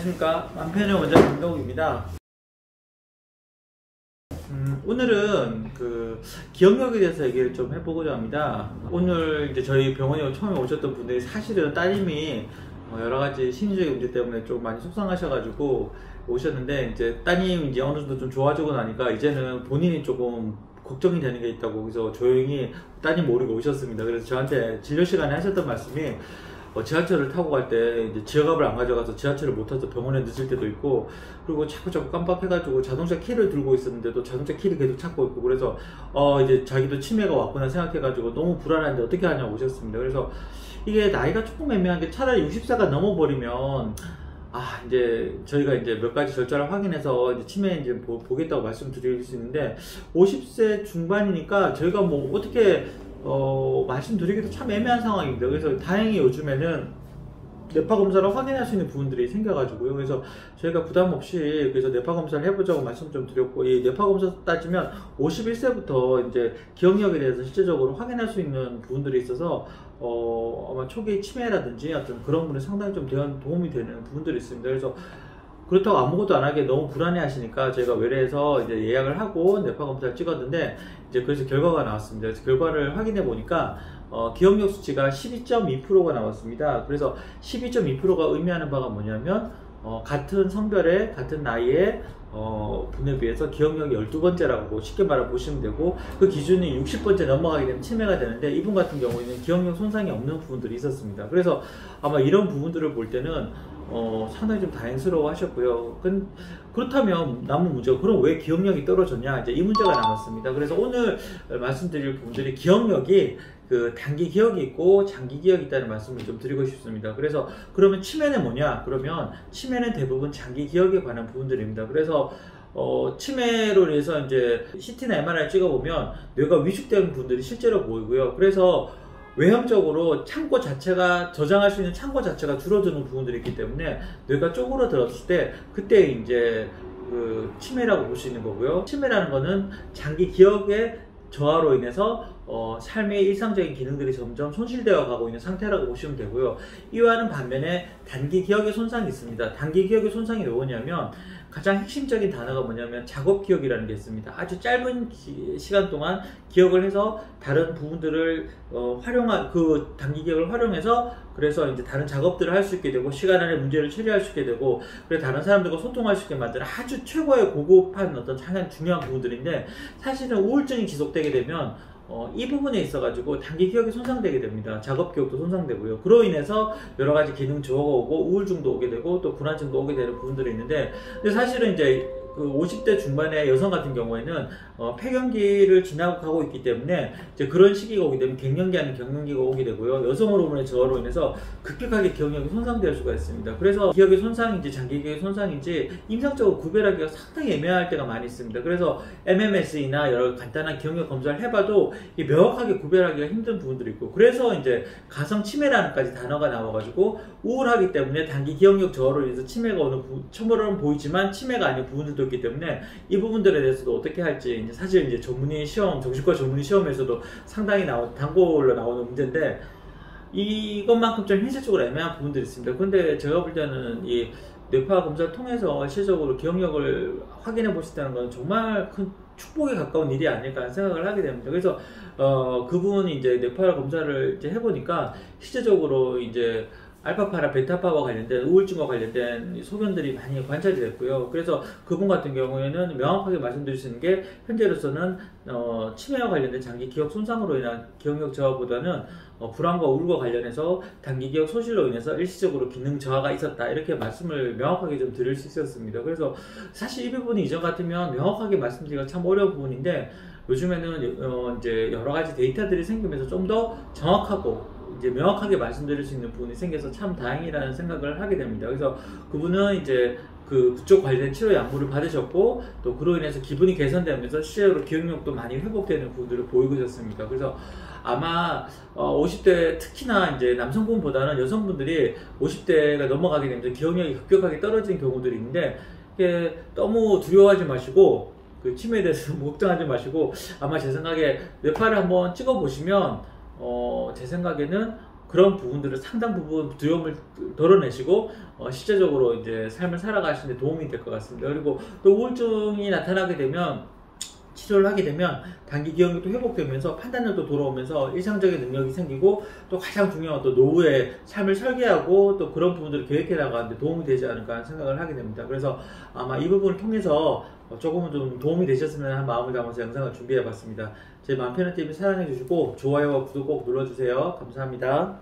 안녕하십니까. 남편의 원장 김동욱입니다. 오늘은 기억력에 대해서 얘기를 좀 해보고자 합니다. 오늘 이제 저희 병원에 처음에 오셨던 분들이 사실은 따님이 여러 가지 심리적인 문제 때문에 좀 많이 속상하셔가지고 오셨는데, 이제 따님이 이제 어느 정도 좀 좋아지고 나니까 이제는 본인이 조금 걱정이 되는 게 있다고, 그래서 조용히 따님 모르고 오셨습니다. 그래서 저한테 진료 시간에 하셨던 말씀이, 지하철을 타고 갈 때 이제 지하갑을 안 가져가서 지하철을 못 타서 병원에 늦을 때도 있고, 그리고 자꾸 깜빡해가지고 자동차 키를 들고 있었는데도 자동차 키를 계속 찾고 있고, 그래서 이제 자기도 치매가 왔구나 생각해가지고 너무 불안한데 어떻게 하냐고 오셨습니다. 그래서 이게 나이가 조금 애매한 게, 차라리 60세가 넘어버리면 이제 저희가 이제 몇 가지 절차를 확인해서 이제 치매 이제 보겠다고 말씀드릴 수 있는데, 50세 중반이니까 저희가 뭐 어떻게 말씀드리기도 참 애매한 상황입니다. 그래서 다행히 요즘에는 뇌파 검사를 확인할 수 있는 부분들이 생겨가지고요. 그래서 저희가 부담 없이 그래서 뇌파 검사를 해보자고 말씀 좀 드렸고, 이 뇌파 검사 따지면 51세부터 이제 기억력에 대해서 실제적으로 확인할 수 있는 부분들이 있어서 아마 초기 치매라든지 어떤 그런 분에 상당히 좀 도움이 되는 부분들이 있습니다. 그래서 그렇다고 아무것도 안 하게 너무 불안해 하시니까 저희가 외래에서 이제 예약을 하고 뇌파 검사를 찍었는데, 이제 그래서 결과가 나왔습니다. 그래서 결과를 확인해 보니까 기억력 수치가 12.2%가 나왔습니다. 그래서 12.2%가 의미하는 바가 뭐냐면, 같은 성별의 같은 나이의 분에 비해서 기억력이 12번째라고 쉽게 말해 보시면 되고, 그 기준이 60번째 넘어가게 되면 치매가 되는데, 이분 같은 경우에는 기억력 손상이 없는 부분들이 있었습니다. 그래서 아마 이런 부분들을 볼 때는 상당히 좀 다행스러워 하셨고요. 그렇다면 남은 문제가, 그럼 왜 기억력이 떨어졌냐, 이제 이 문제가 남았습니다. 그래서 오늘 말씀드릴 부분들이 기억력이 단기 기억이 있고 장기 기억이 있다는 말씀을 좀 드리고 싶습니다. 그래서 그러면 치매는 뭐냐? 그러면 치매는 대부분 장기 기억에 관한 부분들입니다. 그래서 치매로 인해서 이제 CT나 MRI 찍어보면 뇌가 위축되는 분들이 실제로 보이고요. 그래서 외형적으로 창고 자체가, 저장할 수 있는 창고 자체가 줄어드는 부분들이 있기 때문에 뇌가 쪼그라들었을 때 그때 이제 치매라고 볼 수 있는 거고요. 치매라는 거는 장기 기억의 저하로 인해서 삶의 일상적인 기능들이 점점 손실되어 가고 있는 상태라고 보시면 되고요. 이와는 반면에 단기 기억의 손상이 있습니다. 단기 기억의 손상이 왜 오냐면, 가장 핵심적인 단어가 뭐냐면 작업 기억이라는 게 있습니다. 아주 짧은 시간 동안 기억을 해서 다른 부분들을 단기 기억을 활용해서, 그래서 이제 다른 작업들을 할 수 있게 되고, 시간 안에 문제를 처리할 수 있게 되고, 그래서 다른 사람들과 소통할 수 있게 만드는 아주 최고의 고급한 어떤 가장 중요한 부분들인데, 사실은 우울증이 지속되게 되면 이 부분에 있어가지고 단기 기억이 손상되게 됩니다. 작업 기억도 손상되고요. 그로 인해서 여러 가지 기능 저하가 오고 우울증도 오게 되고 또 불안증도 오게 되는 부분들이 있는데, 근데 사실은 이제 50대 중반의 여성 같은 경우에는 폐경기를 지나고 가고 있기 때문에 이제 그런 시기가 오게 되면 갱년기 아닌 경련기가 오게 되고요. 여성 호르몬의 저하로 인해서 급격하게 기억력이 손상될 수가 있습니다. 그래서 기억의 손상인지 장기 기억의 손상인지 임상적으로 구별하기가 상당히 애매할 때가 많이 있습니다. 그래서 MMS나 여러 간단한 기억력 검사를 해봐도 명확하게 구별하기가 힘든 부분들이 있고, 그래서 이제 가성 치매라는까지 단어가 나와가지고, 우울하기 때문에 단기 기억력 저하로 인해서 치매가 오는 처음으로는 보이지만 치매가 아닌 부분들도 있기 때문에, 이 부분들에 대해서도 어떻게 할지 이제 사실 이제 전문의 시험, 정신과 전문의 시험에서도 상당히 단골로 나오는 문제인데, 이것만큼 좀 현실적으로 애매한 부분들이 있습니다. 근데 제가 볼 때는 이 뇌파 검사를 통해서 실질적으로 기억력을 확인해 보셨다는 건 정말 큰 축복에 가까운 일이 아닐까 하는 생각을 하게 됩니다. 그래서 그분이 이제 뇌파 검사를 이제 해보니까 실제적으로 이제 알파파나 베타파와 관련된 우울증과 관련된 소견들이 많이 관찰이 됐고요. 그래서 그분 같은 경우에는 명확하게 말씀드릴 수 있는 게, 현재로서는 치매와 관련된 장기 기억 손상으로 인한 기억력 저하보다는 불안과 우울과 관련해서 단기 기억 소실로 인해서 일시적으로 기능 저하가 있었다, 이렇게 말씀을 명확하게 좀 드릴 수 있었습니다. 그래서 사실 이 부분이 이전 같으면 명확하게 말씀드리기가 참 어려운 부분인데, 요즘에는 이제 여러 가지 데이터들이 생기면서 좀 더 정확하고 이제 명확하게 말씀드릴 수 있는 부분이 생겨서 참 다행이라는 생각을 하게 됩니다. 그래서 그분은 이제 그쪽 관련 치료 약물을 받으셨고, 또 그로 인해서 기분이 개선되면서 실제로 기억력도 많이 회복되는 부분들을 보이고 있었습니다. 그래서 아마 50대 특히나 이제 남성분보다는 여성분들이 50대가 넘어가게 되면서 기억력이 급격하게 떨어지는 경우들이 있는데, 이게 너무 두려워하지 마시고, 치매에 대해서 걱정하지 마시고, 아마 제 생각에 뇌파를 한번 찍어 보시면 제 생각에는 그런 부분들을 상당 부분 두려움을 덜어내시고 실제적으로 이제 삶을 살아가시는 데 도움이 될 것 같습니다. 그리고 또 우울증이 나타나게 되면 치료를 하게 되면 단기 기억력도 회복되면서 판단력도 돌아오면서 일상적인 능력이 생기고 또 가장 중요한 또 노후의 삶을 설계하고 또 그런 부분들을 계획해 나가는데 도움이 되지 않을까 하는 생각을 하게 됩니다. 그래서 아마 이 부분을 통해서 조금은 좀 도움이 되셨으면 하는 마음을 담아서 영상을 준비해 봤습니다. 제 맘편한 TV 사랑해 주시고 좋아요와 구독 꼭 눌러주세요. 감사합니다.